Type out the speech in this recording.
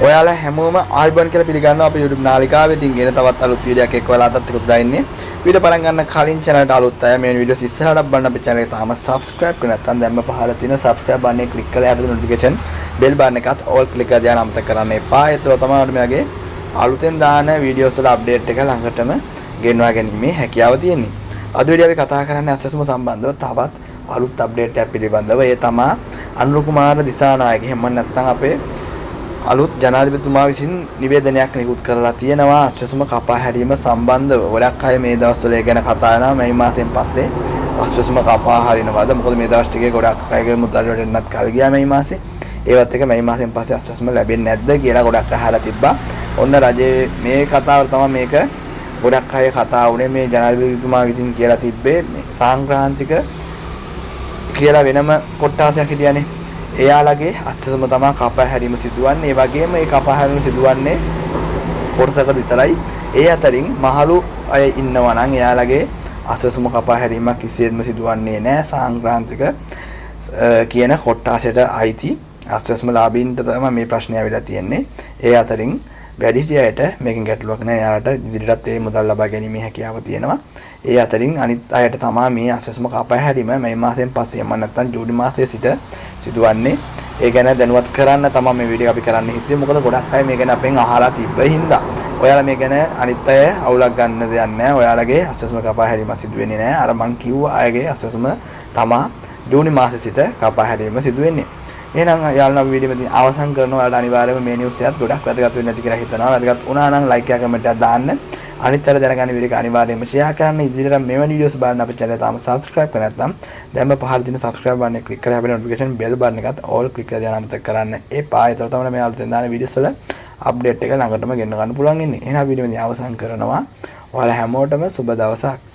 ඔයාලා හැමෝම ආයිබන් කියලා පිළිගන්නවා අපේ YouTube නාලිකාවේ. ඉතින් ගෙන තවත් අලුත් වීඩියෝ එකක් ඔයාලා අදත් එකතු දාන්නේ. වීඩියෝ පටන් ගන්න කලින් channel එකට අලුත් අය මේ වීඩියෝස් ඉස්සරහට බලන්න අපේ channel එක තාම subscribe කරලා නැත්නම් දැන්ම පහළ තියෙන subscribe button එක click කරලා යට notification bell button එකත් all click කරලා දාන්න අමතක කරන්න එපා. ඒතර තමයි මෙයාගේ අලුතෙන් දාන වීඩියෝස් වල update එක ළඟටම ගෙන්වා ගැනීමේ හැකියාව තියෙන්නේ. අද වීඩියෝ එකේ කතා කරන්නේ අස්වැසුම සම්බන්ධව තවත් අලුත් update එකක් පිළිබඳව. ඒ තමයි අනුර කුමාර දිසානායක. එහෙම නැත්නම් අපේ අලුත් ජනාධිපතිතුමා විසින් නිවේදනයක් නිකුත් කරලා තියෙනවා අස්වැසුම කපා හැරීම සම්බන්ධව. ගොඩක් අය මේ දවස්වල ඒ ගැන කතා කරනවා. මේ මාසෙන් පස්සේ අස්වැසුම කපා හරිනවද? මොකද මේ දවස් ටිකේ ගොඩක් අයගේ මුදල් වලටත් කල් ගියා මේ මාසේ. ඒවත් එක මේ මාසෙන් පස්සේ අස්වැසුම ලැබෙන්නේ නැද්ද කියලා ගොඩක් අහලා තිබ්බා. ඔන්න රජයේ මේ කතාව තමයි මේක ගොඩක් අය කතා වුණේ. මේ ජනාධිපතිතුමා විසින් කියලා තිබ්බේ සංක්‍රාන්තික කියලා වෙනම කොට්ටාසයක් හිටියානේ. එයාලගේ අස්වැසුම තමයි කපා හැරීම සිදුවන්නේ. ඒ වගේම මේ කපා හැරීම සිදුවන්නේ කොටසකට විතරයි. ඒ අතරින් මහලු අය ඉන්නවා නම් එයාලගේ අස්වැසුම කපා හැරීමක් කිසියෙත්ම සිදුවන්නේ නැහැ. සංක්‍රාන්තික කියන කොට්ටාසයට අයිති අස්වැසුම ලාභීන්ට තමයි මේ ප්‍රශ්නය වෙලා තියෙන්නේ. ඒ අතරින් වැඩිහිටියයට මේකෙන් ගැටලුවක් නැහැ. එයාලට ඉදිරියටත් ඒ මුදල් ලබා ගැනීමේ හැකියාව තියෙනවා. ඒ අතරින් අනිත් අයට තමයි මේ අස්වැසුම කපා හැරීම මේ මාසෙන් පස්සේ මම නැත්තම් ජූනි මාසයේ සිට සිදුවන්නේ. ඒ ගැන දැනුවත් කරන්න තමයි මේ වීඩියෝ අපි කරන්න හිතුවේ. මොකද ගොඩක් අය මේ ගැන අපෙන් අහලා තිබ්බ හින්දා. ඔයාලා මේ ගැන අනිත් අය අවුලක් ගන්න දෙයක් නැහැ. ඔයාලගේ අස්වැසුම කපා හැරීම සිදු වෙන්නේ නැහැ. අර මං කිව්ව අයගේ අස්වැසුම තමයි ජූනි මාසයේ සිට කපා හැරීම සිදු වෙන්නේ. එහෙනම් යාළුවෝ වීඩියෝ මෙතන අවසන් කරනවා. ඔයාලට අනිවාර්යයෙන්ම මේ නිවුස් එකත් ගොඩක් වැදගත් වෙන්නේ නැති කියලා හිතනවා. වැදගත් වුණා නම් like එක කමෙන්ට් එකක් දාන්න. අනිත් අය දැනගන්න වීඩියෝ එක අනිවාර්යයෙන්ම share කරන්න. ඉදිරියට මෙවැනි වීඩියෝස් බලන්න අපේ channel එක තාම subscribe කරලා නැත්නම් දැන්ම පහළ තියෙන subscribe button එක click කරලා හැබැයි notification bell button එකත් all click කරලා දාන්න අමතක කරන්න එපා. ඒතර තමයි මේ අලුතෙන් දාන වීඩියෝස් වල update එක ළඟටම ගෙන්න ගන්න පුළුවන් ඉන්නේ. එහෙනම් වීඩියෝ මෙතන අවසන් කරනවා. ඔයාලා හැමෝටම සුබ දවසක්.